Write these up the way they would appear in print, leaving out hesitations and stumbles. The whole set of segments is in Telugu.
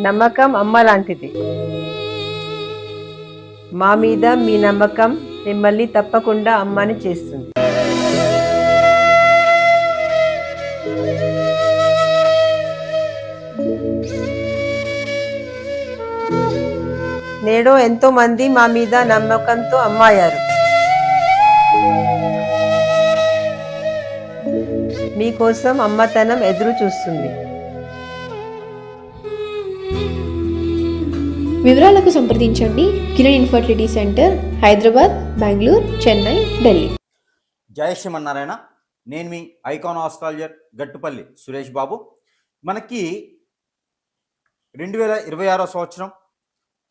నమ్మకం అమ్మ లాంటిది. మా మీద మీ నమ్మకం మిమ్మల్ని తప్పకుండా అమ్మని చేస్తుంది. నేడు ఎంతో మంది మా మీద నమ్మకంతో అమ్మాయారు. మీకోసం అమ్మతనం ఎదురు చూస్తుంది. వివరాలకు సంప్రదించండి. Kiran infertility centre, Hyderabad, Bengaluru, Chennai, Delhi. జయ శ్రీమన్నారాయణ. నేను మీ ఐకాన్ ఆస్ట్రాలజర్ గట్టుపల్లి సురేష్ బాబు. మనకి 2026 సంవత్సరం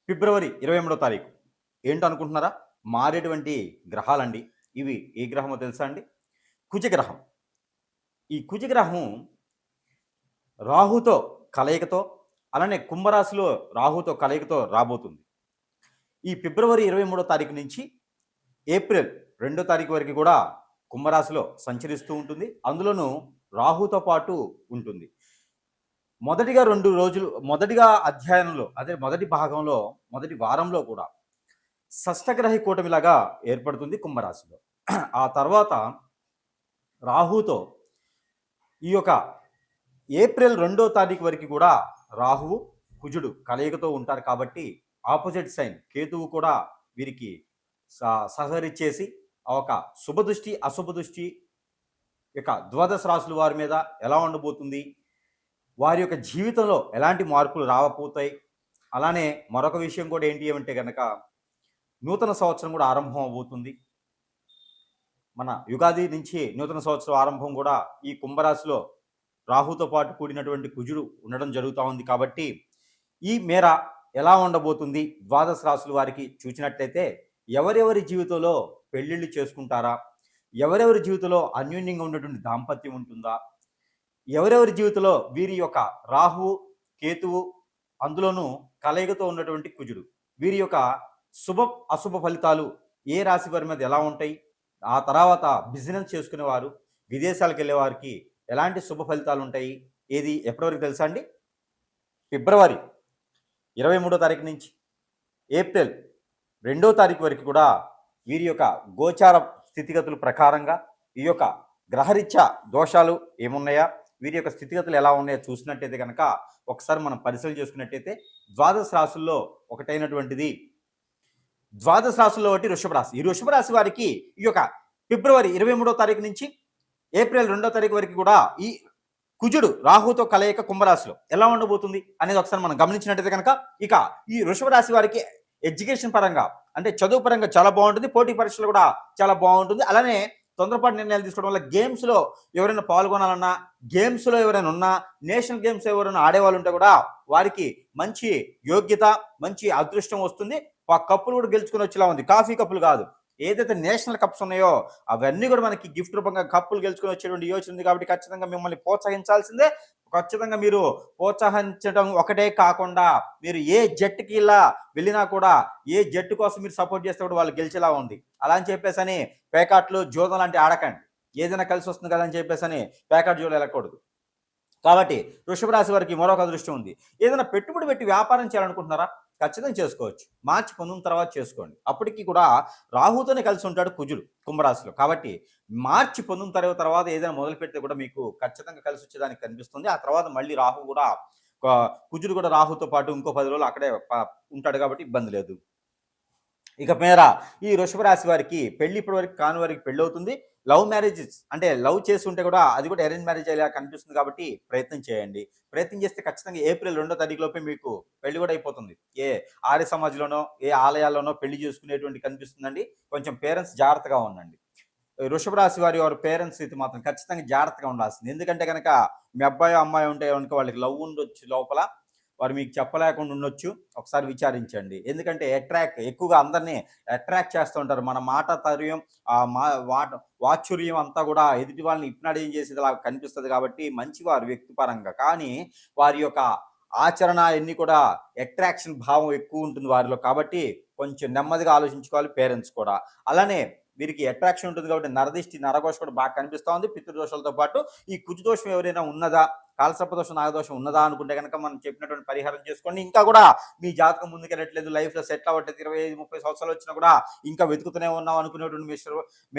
ఫిబ్రవరి 23వ తారీఖు ఏంటనుకుంటున్నారా? మారేటువంటి గ్రహాలండి. ఇవి ఏ గ్రహమో తెలుసా అండి? కుజగ్రహం. ఈ కుజగ్రహం రాహుతో కలయికతో, అలానే కుంభరాశిలో రాహుతో కలయికతో రాబోతుంది. ఈ ఫిబ్రవరి 23వ తారీఖు నుంచి ఏప్రిల్ 2వ తారీఖు వరకు కూడా కుంభరాశిలో సంచరిస్తూ ఉంటుంది. అందులోనూ రాహుతో పాటు ఉంటుంది. మొదటిగా అధ్యాయంలో, అదే మొదటి భాగంలో, మొదటి వారంలో కూడా షష్టగ్రహి కూటమిలాగా ఏర్పడుతుంది కుంభరాశిలో. ఆ తర్వాత రాహుతో ఈ యొక్క ఏప్రిల్ 2వ తారీఖు వరకు కూడా రాహువు కుజుడు కలయికతో ఉంటారు. కాబట్టి ఆపోజిట్ సైన్ కేతువు కూడా వీరికి సహకరించేసి ఆ ఒక శుభదృష్టి అశుభదృష్టి ఇక ద్వాదశ రాశుల వారి మీద ఎలా ఉండబోతుంది, వారి యొక్క జీవితంలో ఎలాంటి మార్పులు రావబోతాయి. అలానే మరొక విషయం కూడా ఏంటి అంటే కనుక నూతన సంవత్సరం కూడా ఆరంభం అవబోతుంది. మన యుగాది నుంచి నూతన సంవత్సరం ఆరంభం కూడా ఈ కుంభరాశిలో రాహుతో పాటు కూడినటువంటి కుజుడు ఉండడం జరుగుతూ ఉంది. కాబట్టి ఈ మేర ఎలా ఉండబోతుంది ద్వాదశ రాశుల వారికి చూసినట్లయితే, ఎవరెవరి జీవితంలో పెళ్ళిళ్ళు చేసుకుంటారా, ఎవరెవరి జీవితంలో అన్యోన్యంగా ఉన్నటువంటి దాంపత్యం ఉంటుందా, ఎవరెవరి జీవితంలో వీరి యొక్క రాహువు కేతువు అందులోనూ కలయికతో ఉన్నటువంటి కుజుడు, వీరి యొక్క శుభ అశుభ ఫలితాలు ఏ రాశి వారి మీద ఎలా ఉంటాయి, ఆ తర్వాత బిజినెస్ చేసుకునేవారు, విదేశాలకు వెళ్ళే వారికి ఎలాంటి శుభ ఫలితాలు ఉంటాయి, ఏది ఎప్పటివరకు తెలుసా అండి? ఫిబ్రవరి 23వ తారీఖు నుంచి ఏప్రిల్ 2వ తారీఖు వరకు కూడా వీరి యొక్క గోచార స్థితిగతుల ప్రకారంగా ఈ యొక్క గ్రహరీత్యా దోషాలు ఏమున్నాయా, వీరి యొక్క స్థితిగతులు ఎలా ఉన్నాయో చూసినట్టయితే కనుక ఒకసారి మనం పరిశీలన చేసుకున్నట్టయితే, ద్వాదశ రాశుల్లో ఒకటైనటువంటిది ద్వాదశ రాశుల్లో ఒకటి వృషభ రాశి. ఈ వృషభ రాశి వారికి ఈ యొక్క ఫిబ్రవరి 23వ తారీఖు నుంచి ఏప్రిల్ 2వ తారీఖు వరకు కూడా ఈ కుజుడు రాహుతో కలయిక కుంభరాశిలో ఎలా ఉండబోతుంది అనేది ఒకసారి మనం గమనించినట్టయితే కనుక, ఇక ఈ వృషభ రాశి వారికి ఎడ్యుకేషన్ పరంగా అంటే చదువు పరంగా చాలా బాగుంటుంది. పోటీ పరీక్షలు కూడా చాలా బాగుంటుంది. అలానే తొందరపాటు నిర్ణయాలు తీసుకోవడం వల్ల గేమ్స్లో ఎవరైనా పాల్గొనాలన్నా, గేమ్స్లో ఎవరైనా ఉన్నా, నేషనల్ గేమ్స్ ఎవరైనా ఆడేవాళ్ళు ఉంటే కూడా వారికి మంచి యోగ్యత, మంచి అదృష్టం వస్తుంది. కప్పులు కూడా గెలుచుకుని వచ్చేలా ఉంది. కాఫీ కప్పులు కాదు, ఏదైతే నేషనల్ కప్స్ ఉన్నాయో అవన్నీ కూడా మనకి గిఫ్ట్ రూపంగా కప్పులు గెలుచుకుని వచ్చేటువంటి యోచన ఉంది. కాబట్టి ఖచ్చితంగా మిమ్మల్ని ప్రోత్సహించాల్సిందే. ఖచ్చితంగా మీరు ప్రోత్సహించడం ఒకటే కాకుండా మీరు ఏ జట్టుకి ఇలా వెళ్ళినా కూడా, ఏ జట్టు కోసం మీరు సపోర్ట్ చేస్తే కూడా వాళ్ళు గెలిచేలా ఉంది. అలా అని చెప్పేసి అని పేకాట్లు జూదం లాంటి ఆడకండి. ఏదైనా కలిసి వస్తుంది కదా అని చెప్పేసి అని పేకాట్ జూలు వెళ్ళకూడదు. కాబట్టి వృషభ రాశి వారికి మరొక అదృష్టం ఉంది. ఏదైనా పెట్టుబడి పెట్టి వ్యాపారం చేయాలనుకుంటున్నారా? ఖచ్చితంగా చేసుకోవచ్చు. మార్చి 19 తర్వాత చేసుకోండి. అప్పటికి కూడా రాహుతోనే కలిసి ఉంటాడు కుజుడు కుంభరాశిలో. కాబట్టి మార్చి 19 తర్వాత ఏదైనా మొదలు పెడితే కూడా మీకు ఖచ్చితంగా కలిసి వచ్చేదానికి కనిపిస్తుంది. ఆ తర్వాత మళ్ళీ రాహు కూడా కుజుడు కూడా రాహుతో పాటు ఇంకో 10 రోజులు అక్కడే ఉంటాడు. కాబట్టి ఇబ్బంది లేదు. ఇక మేర ఈ వృషభ రాశి వారికి పెళ్లి ఇప్పటి వరకు కాని వారికి పెళ్లి అవుతుంది. లవ్ మ్యారేజెస్ అంటే లవ్ చేసి ఉంటే కూడా అది కూడా అరేంజ్ మ్యారేజ్ అయ్యేలా కనిపిస్తుంది. కాబట్టి ప్రయత్నం చేయండి. ప్రయత్నం చేస్తే ఖచ్చితంగా ఏప్రిల్ 2వ తారీఖు లోపే మీకు పెళ్లి కూడా అయిపోతుంది. ఏ ఆర్య సమాజంలోనో ఏ ఆలయాల్లోనో పెళ్లి చేసుకునేటువంటి కనిపిస్తుందండి. కొంచెం పేరెంట్స్ జాగ్రత్తగా ఉండండి. వృషభ రాశి వారి పేరెంట్స్ అయితే మాత్రం ఖచ్చితంగా జాగ్రత్తగా ఉండాల్సింది. ఎందుకంటే కనుక మీ అబ్బాయి అమ్మాయి ఉంటే కనుక వాళ్ళకి లవ్ ఉండొచ్చు లోపల, వారు మీకు చెప్పలేకుండా ఉండొచ్చు. ఒకసారి విచారించండి. ఎందుకంటే ఎక్కువగా అందరినీ అట్రాక్ట్ చేస్తూ ఉంటారు. మన మాట తర్యం వాచుర్యం అంతా కూడా ఎదుటి వాళ్ళని హిప్నాటైజ్ చేసేదిలా కనిపిస్తుంది. కాబట్టి మంచివారు వ్యక్తిపరంగా, కానీ వారి యొక్క ఆచరణ ఎన్ని కూడా అట్రాక్షన్ భావం ఎక్కువ ఉంటుంది వారిలో. కాబట్టి కొంచెం నెమ్మదిగా ఆలోచించుకోవాలి పేరెంట్స్ కూడా. అలానే వీరికి అట్రాక్షన్ ఉంటుంది కాబట్టి నరదిష్టి నరఘోష కూడా బాగా కనిపిస్తూ ఉంది. పితృదోషాలతో పాటు ఈ కుజదోషం ఎవరైనా ఉన్నదా, కాలసర్పదోషం నాగదోషం ఉన్నదా అనుకుంటే కనుక మనం చెప్పినటువంటి పరిహారం చేసుకోండి. ఇంకా కూడా మీ జాతకం ముందుకెళ్ళట్లేదు, లైఫ్లో సెటిల్ అవ్వట్లేదు, 25-30 సంవత్సరాలు వచ్చినా కూడా ఇంకా వెతుకుతూనే ఉన్నాం అనుకునేటువంటి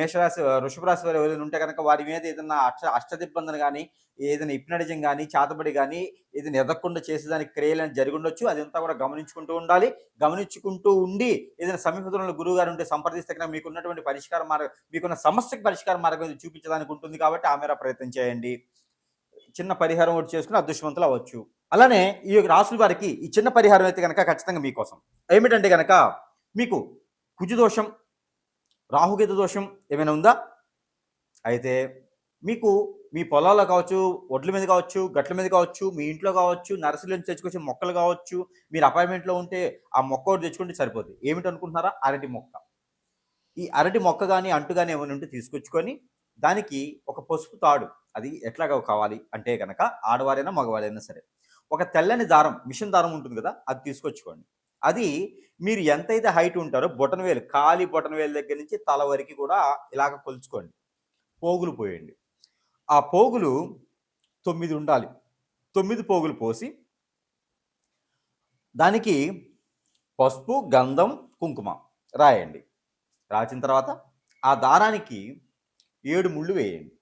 మేషరాశి వృషభ రాశి వారు ఎవరైనా ఉంటే కనుక వారి మీద ఏదైనా అష్టదిబ్బందిని కానీ, ఏదైనా హిప్నటిజం కానీ, చాతబడి కానీ, ఏదైనా ఎదగకుండా చేసేదానికి క్రియలు జరిగి ఉండొచ్చు. అదంతా కూడా గమనించుకుంటూ ఉండాలి. గమనించుకుంటూ ఉండి ఏదైనా సమీపంలో గురువు గారు ఉంటే సంప్రదిస్తే కనుక మీకున్నటువంటి పరిష్కార మార్గం, మీకున్న సమస్యకు పరిష్కార మార్గం చూపించడానికి ఉంటుంది. కాబట్టి ఆ మేర ప్రయత్నం చేయండి. చిన్న పరిహారం ఒకటి చేసుకుని అదృష్టవంతులు అవ్వచ్చు. అలానే ఈ రాసుల వారికి ఈ చిన్న పరిహారం అయితే కనుక ఖచ్చితంగా మీకోసం. ఏమిటంటే కనుక మీకు కుజదోషం, రాహుకేతు దోషం ఏమైనా ఉందా? అయితే మీకు మీ పొలాల్లో కావచ్చు, ఒడ్ల మీద కావచ్చు, గట్ల మీద కావచ్చు, మీ ఇంట్లో కావచ్చు, నర్సరీ నుంచి తెచ్చుకొచ్చే మొక్కలు కావచ్చు, మీరు అపార్ట్మెంట్లో ఉంటే ఆ మొక్క ఒకటి తెచ్చుకుంటే సరిపోతుంది. ఏమిటి అనుకుంటున్నారా? అరటి మొక్క. ఈ అరటి మొక్క కానీ అంటు కానీ ఏమైనా ఉంటే తీసుకొచ్చుకొని దానికి ఒక పసుపు తాడు, అది ఎట్లాగా కావాలి అంటే కనుక ఆడవారైనా మగవారైనా సరే, ఒక తెల్లని దారం, మిషన్ దారం ఉంటుంది కదా, అది తీసుకొచ్చుకోండి. అది మీరు ఎంతైతే హైట్ ఉంటారో బొటనవేలు, కాలి బొటనవేలు దగ్గర నుంచి తల వరకు కూడా ఇలాగ కొలుచుకోండి. పోగులు పోయండి. ఆ పోగులు 9 ఉండాలి. 9 పోగులు పోసి దానికి పసుపు, గంధం, కుంకుమ రాయండి. రాసిన తర్వాత ఆ దారానికి 7 ముళ్ళు వేయండి.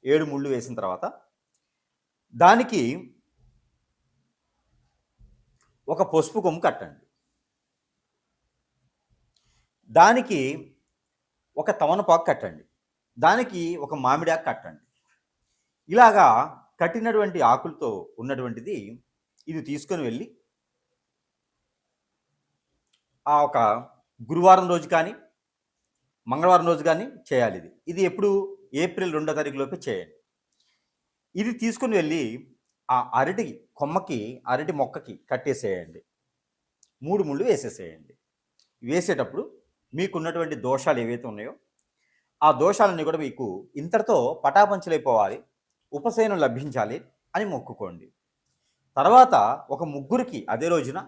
7 ముళ్ళు వేసిన తర్వాత దానికి ఒక పసుపు కొమ్ము కట్టండి. దానికి ఒక తమలపాకు కట్టండి. దానికి ఒక మామిడాకు కట్టండి. ఇలాగా కట్టినటువంటి ఆకులతో ఉన్నటువంటిది ఇది తీసుకొని వెళ్ళి ఆ ఒక గురువారం రోజు కానీ, మంగళవారం రోజు కానీ చేయాలి. ఇది ఎప్పుడు? ఏప్రిల్ 2వ తారీఖు లోపే చేయండి. ఇది తీసుకుని వెళ్ళి ఆ అరటి కొమ్మకి, అరటి మొక్కకి కట్టేసేయండి. 3 ముళ్ళు వేసేసేయండి. వేసేటప్పుడు మీకున్నటువంటి దోషాలు ఏవైతే ఉన్నాయో ఆ దోషాలన్నీ కూడా మీకు ఇంతటితో పటాపంచలైపోవాలి, ఉపశమనం లభించాలి అని మొక్కుకోండి. తర్వాత ఒక ముగ్గురికి అదే రోజున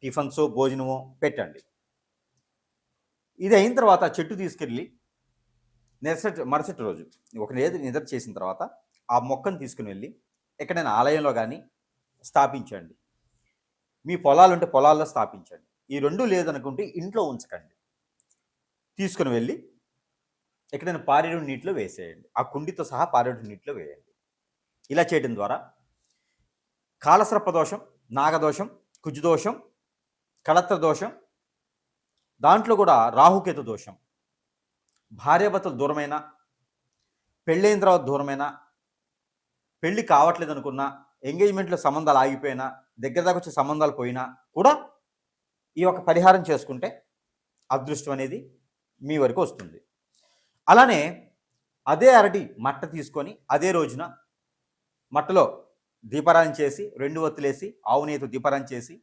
టిఫిన్సో భోజనమో పెట్టండి. ఇది అయిన తర్వాత చెట్టు తీసుకెళ్ళి మరుసటి రోజు ఒక నిద్ర చేసిన తర్వాత ఆ మొక్కను తీసుకుని వెళ్ళి ఎక్కడైనా ఆలయంలో కానీ స్థాపించండి. మీ పొలాలుంటే పొలాల్లో స్థాపించండి. ఈ 2 లేదనుకుంటే ఇంట్లో ఉంచకండి. తీసుకుని వెళ్ళి ఎక్కడైనా పారేడు నీటిలో వేసేయండి. ఆ కుండితో సహా పారేడు నీటిలో వేయండి. ఇలా చేయడం ద్వారా కాలసర్పదోషం, నాగదోషం, కుజదోషం, కళత్ర దోషం, దాంట్లో కూడా రాహుకేతు దోషం, భార్యాభర్తలు దూరమైనా, పెళ్ళైన తర్వాత దూరమైనా, పెళ్ళి కావట్లేదు అనుకున్నా, ఎంగేజ్మెంట్లో సంబంధాలు ఆగిపోయినా, దగ్గర దాకా వచ్చే సంబంధాలు పోయినా కూడా ఈ ఒక పరిహారం చేసుకుంటే అదృష్టం అనేది మీ వరకు వస్తుంది. అలానే అదే అరటి మట్ట తీసుకొని అదే రోజున మట్టలో దీపారాధన చేసి 2 ఒత్తులేసి ఆవు నెయ్యితో దీపారాధన చేసి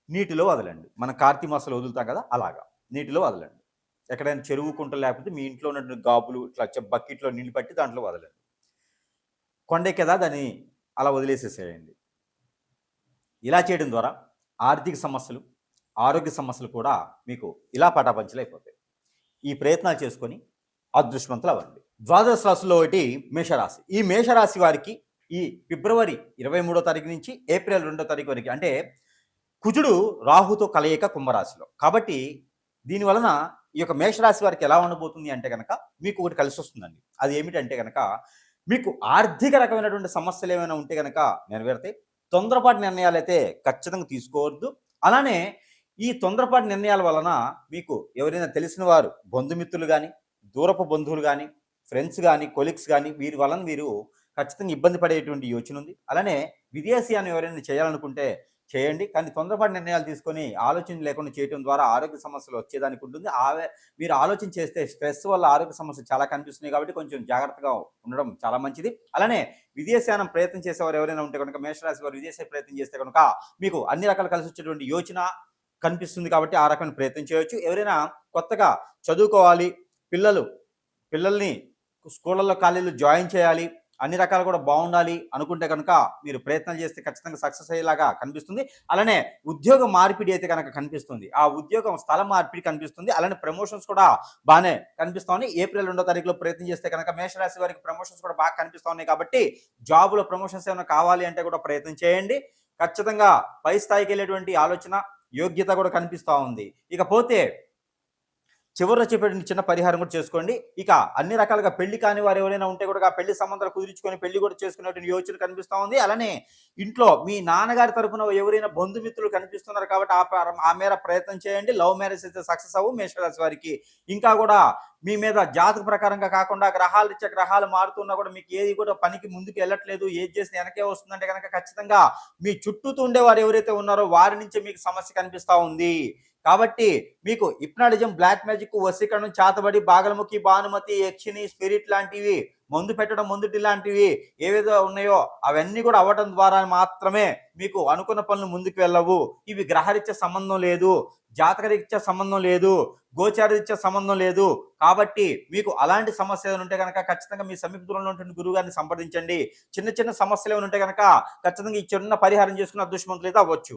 నీటిలో వదలండి. మనం కార్తీక మాసంలో వదులుతాం కదా, అలాగా నీటిలో వదలండి. ఎక్కడైనా చెరువు కుంటలు లేకపోతే మీ ఇంట్లో ఉన్నటువంటి గాబులు ఇట్లా బకెట్లో నీళ్ళు పట్టి దాంట్లో వదలండి. కొండెక్కేదా దాన్ని అలా వదిలేసేసేయండి. ఇలా చేయడం ద్వారా ఆర్థిక సమస్యలు, ఆరోగ్య సమస్యలు కూడా మీకు ఇలా పటాపంచలైపోతాయి. ఈ ప్రయత్నాలు చేసుకొని అదృష్టవంతులు అవ్వండి. ద్వాదశ రాశిలో ఒకటి మేషరాశి. ఈ మేషరాశి వారికి ఈ ఫిబ్రవరి 23వ తారీఖు నుంచి ఏప్రిల్ 2వ తారీఖు వరకు, అంటే కుజుడు రాహుతో కలయిక కుంభరాశిలో. కాబట్టి దీనివలన ఈ యొక్క మేషరాశి వారికి ఎలా ఉండబోతుంది అంటే కనుక మీకు ఒకటి కలిసి వస్తుందండి. అది ఏమిటంటే కనుక మీకు ఆర్థిక రకమైనటువంటి సమస్యలు ఏమైనా ఉంటే కనుక నెరవేరుతాయి. తొందరపాటు నిర్ణయాలు అయితే ఖచ్చితంగా తీసుకోవద్దు. అలానే ఈ తొందరపాటు నిర్ణయాల వలన మీకు ఎవరైనా తెలిసిన వారు, బంధుమిత్రులు కానీ, దూరపు బంధువులు కానీ, ఫ్రెండ్స్ కానీ, కొలీగ్స్ కానీ, వీరి వలన వీరు ఖచ్చితంగా ఇబ్బంది పడేటువంటి యోచన ఉంది. అలానే విదేశీయాన్ని ఎవరైనా చేయాలనుకుంటే చేయండి, కానీ తొందరపాటు నిర్ణయాలు తీసుకొని ఆలోచన లేకుండా చేయడం ద్వారా ఆరోగ్య సమస్యలు వచ్చేదానికి ఉంటుంది. మీరు ఆలోచన చేస్తే స్ట్రెస్ వల్ల ఆరోగ్య సమస్యలు చాలా కనిపిస్తున్నాయి. కాబట్టి కొంచెం జాగ్రత్తగా ఉండడం చాలా మంచిది. అలానే విదేశయానం ప్రయత్నం చేసేవారు ఎవరైనా ఉంటే కనుక మేషరాశి వారు విదేశీ ప్రయత్నం చేస్తే కనుక మీకు అన్ని రకాలు కలిసి వచ్చేటువంటి యోచన కనిపిస్తుంది. కాబట్టి ఆ రకమైన ప్రయత్నం చేయవచ్చు. ఎవరైనా కొత్తగా చదువుకోవాలి, పిల్లల్ని స్కూళ్ళల్లో కాలేజీలో జాయిన్ చేయాలి అన్ని రకాలు కూడా బాగుండాలి అనుకుంటే కనుక మీరు ప్రయత్నాలు చేస్తే ఖచ్చితంగా సక్సెస్ అయ్యేలాగా కనిపిస్తుంది. అలానే ఉద్యోగ మార్పిడి అయితే కనుక కనిపిస్తుంది. ఆ ఉద్యోగం స్థల మార్పిడి కనిపిస్తుంది. అలానే ప్రమోషన్స్ కూడా బాగానే కనిపిస్తా ఉన్నాయి. ఏప్రిల్ 2వ తారీఖులో ప్రయత్నం చేస్తే కనుక మేషరాశి వారికి ప్రమోషన్స్ కూడా బాగా కనిపిస్తా ఉన్నాయి. కాబట్టి జాబులో ప్రమోషన్స్ ఏమైనా కావాలి అంటే కూడా ప్రయత్నం చేయండి. ఖచ్చితంగా పై స్థాయికి వెళ్ళేటువంటి ఆలోచన, యోగ్యత కూడా కనిపిస్తా ఉంది. ఇకపోతే చివరిలో చెప్పేటువంటి చిన్న పరిహారం కూడా చేసుకోండి. ఇక అన్ని రకాలుగా పెళ్లి కాని వారు ఎవరైనా ఉంటే కూడా ఆ పెళ్లి సంబంధాలు కుదుర్చుకొని పెళ్లి కూడా చేసుకునేటువంటి యోచన కనిపిస్తా ఉంది. అలానే ఇంట్లో మీ నాన్నగారి తరపున ఎవరైనా బంధుమిత్రులు కనిపిస్తున్నారు కాబట్టి ఆ మేర ప్రయత్నం చేయండి. లవ్ మ్యారేజ్ అయితే సక్సెస్ అవ్వు మేషరాశి వారికి. ఇంకా కూడా మీ మీద జాతక ప్రకారంగా కాకుండా గ్రహాలు మారుతున్నా కూడా మీకు ఏది కూడా పనికి ముందుకు వెళ్ళట్లేదు, ఏది చేసిన వెనకే వస్తుందంటే కనుక ఖచ్చితంగా మీ చుట్టూతో ఉండేవారు ఎవరైతే ఉన్నారో వారి నుంచి మీకు సమస్య కనిపిస్తా ఉంది. కాబట్టి మీకు హిప్నాటిజం, బ్లాక్ మ్యాజిక్, వశీకరణం, చాతబడి, బాగలముఖి, భానుమతి, యక్షిని, స్పిరిట్ లాంటివి, మందు పెట్టడం, మందుటి లాంటివి ఏవేదో ఉన్నాయో అవన్నీ కూడా అవ్వడం ద్వారా మాత్రమే మీకు అనుకున్న పనులు ముందుకు వెళ్ళవు. ఇవి గ్రహరీత్యా సంబంధం లేదు, జాతకరీత్యా సంబంధం లేదు, గోచారరీత్యా సంబంధం లేదు. కాబట్టి మీకు అలాంటి సమస్య ఏమైనా ఉంటే కనుక ఖచ్చితంగా మీ సమీప దూరంలో ఉంటున్న గురువు గారిని సంప్రదించండి. చిన్న చిన్న సమస్యలు ఏమైనా ఉంటే కనుక ఖచ్చితంగా ఈ చిన్న పరిహారం చేసుకుని అదృష్టవంతులైతే అవ్వచ్చు.